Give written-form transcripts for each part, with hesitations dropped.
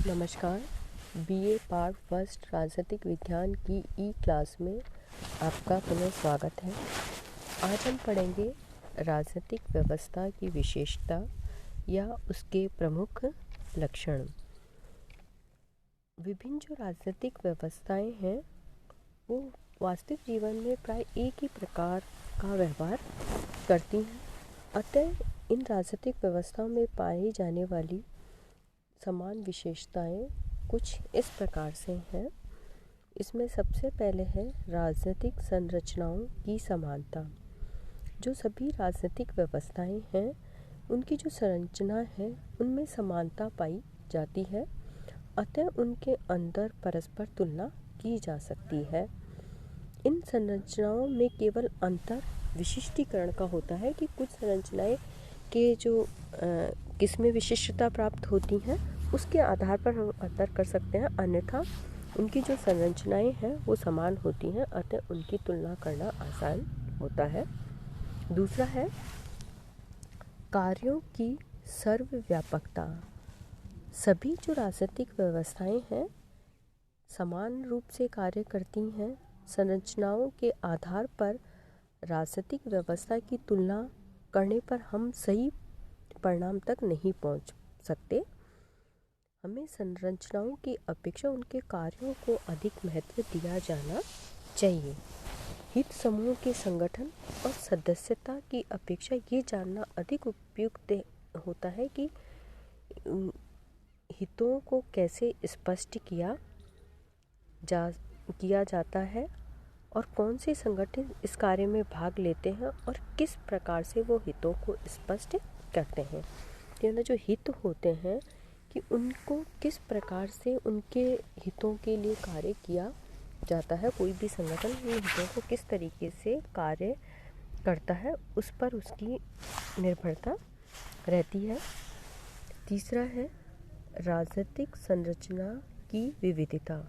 नमस्कार। BA part first राजनीतिक विज्ञान की ई क्लास में आपका पुनः स्वागत है। आज हम पढ़ेंगे राजनीतिक व्यवस्था की विशेषता या उसके प्रमुख लक्षण। विभिन्न जो राजनीतिक व्यवस्थाएं हैं वो वास्तविक जीवन में प्राय एक ही प्रकार का व्यवहार करती हैं। अतः इन राजनीतिक व्यवस्थाओं में पाई जाने वाली समान विशेषताएं कुछ इस प्रकार से हैं। इसमें सबसे पहले है राजनीतिक संरचनाओं की समानता। जो सभी राजनीतिक व्यवस्थाएं हैं उनकी जो संरचना है उनमें समानता पाई जाती है, अतः उनके अंदर परस्पर तुलना की जा सकती है। इन संरचनाओं में केवल अंतर विशिष्टीकरण का होता है कि कुछ संरचनाएं के जो किसमें विशिष्टता प्राप्त होती हैं उसके आधार पर हम अंतर कर सकते हैं, अन्यथा उनकी जो संरचनाएं हैं वो समान होती हैं, अतः उनकी तुलना करना आसान होता है। दूसरा है कार्यों की सर्वव्यापकता। सभी जो राजनीतिक व्यवस्थाएं हैं समान रूप से कार्य करती हैं। संरचनाओं के आधार पर राजनीतिक व्यवस्था की तुलना करने पर हम सही परिणाम तक नहीं पहुंच सकते। हमें संरचनाओं की अपेक्षा उनके कार्यों को अधिक महत्व दिया जाना चाहिए। हित समूह के संगठन और सदस्यता की अपेक्षा ये जानना अधिक उपयुक्त होता है कि हितों को कैसे स्पष्ट किया जाता है और कौन से संगठन इस कार्य में भाग लेते हैं और किस प्रकार से वो हितों को स्पष्ट करते हैं। यानी जो हित होते हैं कि उनको किस प्रकार से उनके हितों के लिए कार्य किया जाता है। कोई भी संगठन इन हितों को किस तरीके से कार्य करता है उस पर उसकी निर्भरता रहती है। तीसरा है राजनीतिक संरचना की विविधता।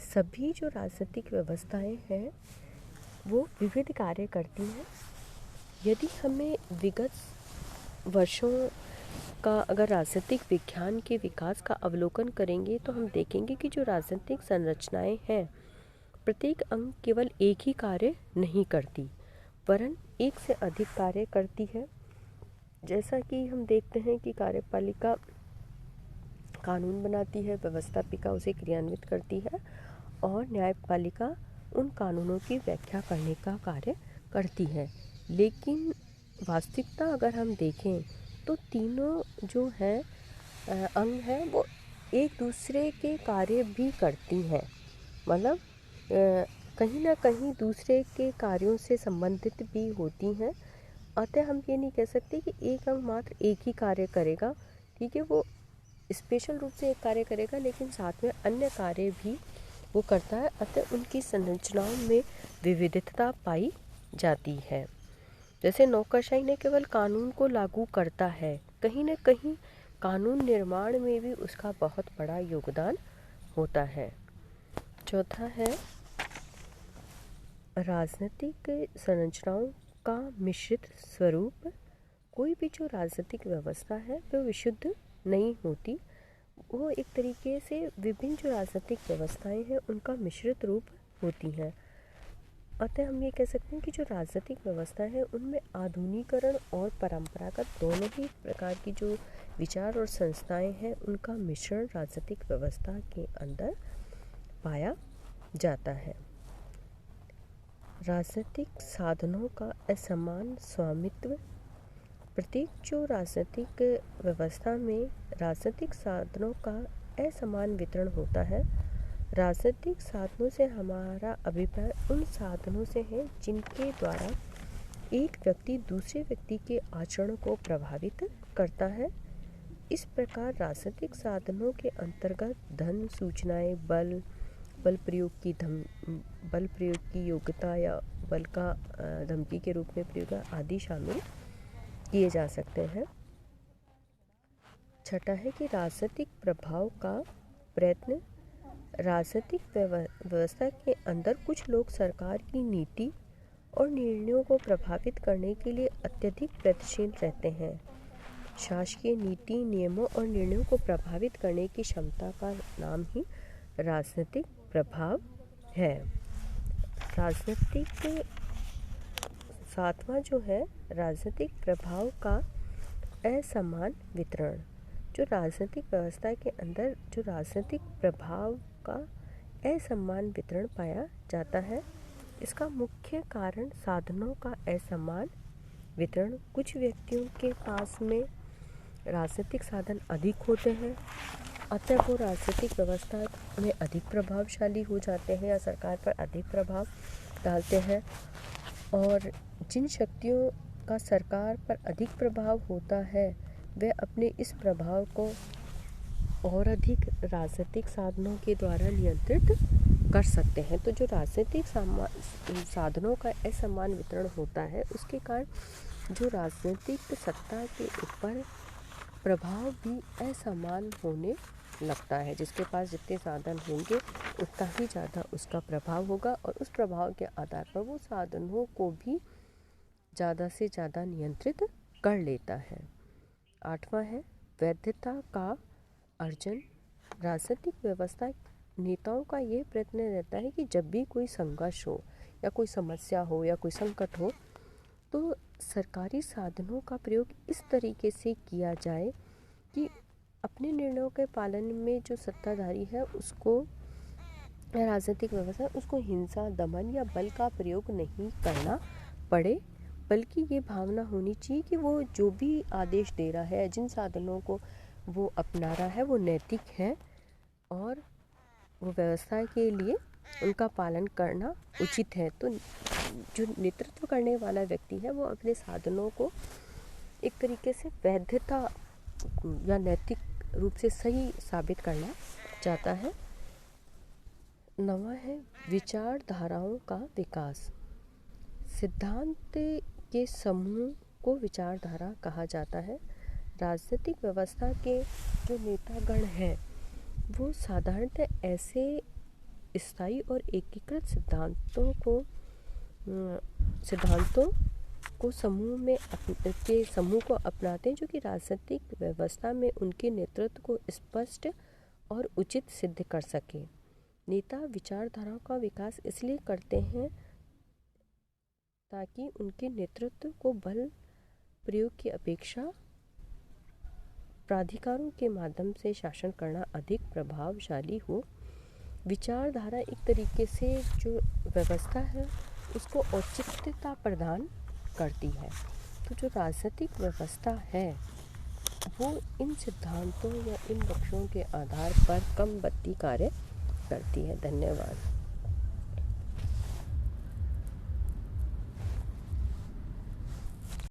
सभी जो राजनीतिक व्यवस्थाएं हैं वो विविध कार्य करती हैं। यदि हमें विगत वर्षों का अगर राजनीतिक विज्ञान के विकास का अवलोकन करेंगे तो हम देखेंगे कि जो राजनीतिक संरचनाएं हैं प्रत्येक अंग केवल एक ही कार्य नहीं करती वरन एक से अधिक कार्य करती है। जैसा कि हम देखते हैं कि कार्यपालिका कानून बनाती है, व्यवस्थापिका उसे क्रियान्वित करती है और न्यायपालिका उन कानूनों की व्याख्या करने का कार्य करती है। लेकिन वास्तविकता अगर हम देखें तो तीनों जो हैं अंग हैं वो एक दूसरे के कार्य भी करती हैं, मतलब कहीं ना कहीं दूसरे के कार्यों से संबंधित भी होती हैं। अतः हम ये नहीं कह सकते कि एक अंग मात्र एक ही कार्य करेगा। ठीक है, वो स्पेशल रूप से एक कार्य करेगा लेकिन साथ में अन्य कार्य भी वो करता है, अतः उनकी संरचनाओं में विविधता पाई जाती है। जैसे नौकरशाही न केवल कानून को लागू करता है, कहीं न कहीं कानून निर्माण में भी उसका बहुत बड़ा योगदान होता है। चौथा है राजनीतिक संरचनाओं का मिश्रित स्वरूप। कोई भी जो राजनीतिक व्यवस्था है वो विशुद्ध नहीं होती, वो एक तरीके से विभिन्न जो राजनीतिक व्यवस्थाएं हैं उनका मिश्रित रूप होती हैं। अतः हम ये कह सकते हैं कि जो राजनीतिक व्यवस्था है उनमें आधुनिकीकरण और परंपरागत दोनों ही प्रकार की जो विचार और संस्थाएं हैं उनका मिश्रण राजनीतिक व्यवस्था के अंदर पाया जाता है। राजनीतिक साधनों का असमान स्वामित्व। प्रत्येक जो राजनीतिक व्यवस्था में राजनीतिक साधनों का असमान वितरण होता है। राजनीतिक साधनों से हमारा अभिप्राय उन साधनों से है जिनके द्वारा एक व्यक्ति दूसरे व्यक्ति के आचरण को प्रभावित करता है। इस प्रकार राजनीतिक साधनों के अंतर्गत धन, सूचनाएं, बल प्रयोग की योग्यता या बल का धमकी के रूप में प्रयोग आदि शामिल किए जा सकते हैं। छठा है कि राजनीतिक प्रभाव का प्रयत्न। राजनीतिक व्यवस्था के अंदर कुछ लोग सरकार की नीति और निर्णयों को प्रभावित करने के लिए अत्यधिक प्रयत्नशील रहते हैं। शासकीय नीति, नियमों और निर्णयों को प्रभावित करने की क्षमता का नाम ही राजनीतिक प्रभाव है। राजनीतिक सातवां जो है राजनीतिक प्रभाव का असमान वितरण। जो राजनीतिक व्यवस्था के अंदर जो राजनीतिक प्रभाव का असमान वितरण पाया जाता है, इसका मुख्य कारण साधनों का असमान वितरण। कुछ व्यक्तियों के पास में राजनीतिक साधन अधिक होते हैं, अतः वो राजनीतिक व्यवस्था में अधिक प्रभावशाली हो जाते हैं या सरकार पर अधिक प्रभाव डालते हैं। और जिन शक्तियों का सरकार पर अधिक प्रभाव होता है, वे अपने इस प्रभाव को और अधिक राजनीतिक साधनों के द्वारा नियंत्रित कर सकते हैं। तो जो राजनीतिक साधनों का असमान वितरण होता है, उसके कारण जो राजनीतिक सत्ता के ऊपर प्रभाव भी असमान होने लगता है। जिसके पास जितने साधन होंगे उतना ही ज़्यादा उसका प्रभाव होगा और उस प्रभाव के आधार पर वो साधनों को भी ज़्यादा से ज़्यादा नियंत्रित कर लेता है। आठवां है वैधता का अर्जन। राजनीतिक व्यवस्था नेताओं का ये प्रयत्न रहता है कि जब भी कोई संघर्ष हो या कोई समस्या हो या कोई संकट हो, तो सरकारी साधनों का प्रयोग इस तरीके से किया जाए कि अपने निर्णयों के पालन में जो सत्ताधारी है उसको, राजनीतिक व्यवस्था उसको हिंसा, दमन या बल का प्रयोग नहीं करना पड़े, बल्कि ये भावना होनी चाहिए कि वो जो भी आदेश दे रहा है, जिन साधनों को वो अपना रहा है, वो नैतिक है और वो व्यवस्था के लिए उनका पालन करना उचित है। तो जो नेतृत्व करने वाला व्यक्ति है, वो अपने साधनों को एक तरीके से वैधता या नैतिक रूप से सही साबित करना चाहता है। नवा है विचारधाराओं का विकास। सिद्धांत के समूह को विचारधारा कहा जाता है। राजनीतिक व्यवस्था के जो नेतागण हैं, वो साधारणतः ऐसे स्थायी और एकीकृत सिद्धांतों को समूह को अपनाते हैं, जो कि राजनीतिक व्यवस्था में उनके नेतृत्व को स्पष्ट और उचित सिद्ध कर सके। नेता विचारधाराओं का विकास इसलिए करते हैं ताकि उनके नेतृत्व को बल प्रयोग की अपेक्षा प्राधिकारों के माध्यम से शासन करना अधिक प्रभावशाली हो। विचारधारा एक तरीके से जो व्यवस्था है उसको औचित्यता प्रदान करती है। तो जो राजनीतिक व्यवस्था है वो इन सिद्धांतों या इन लक्ष्यों के आधार पर क्रमबद्ध कार्य करती है। धन्यवाद।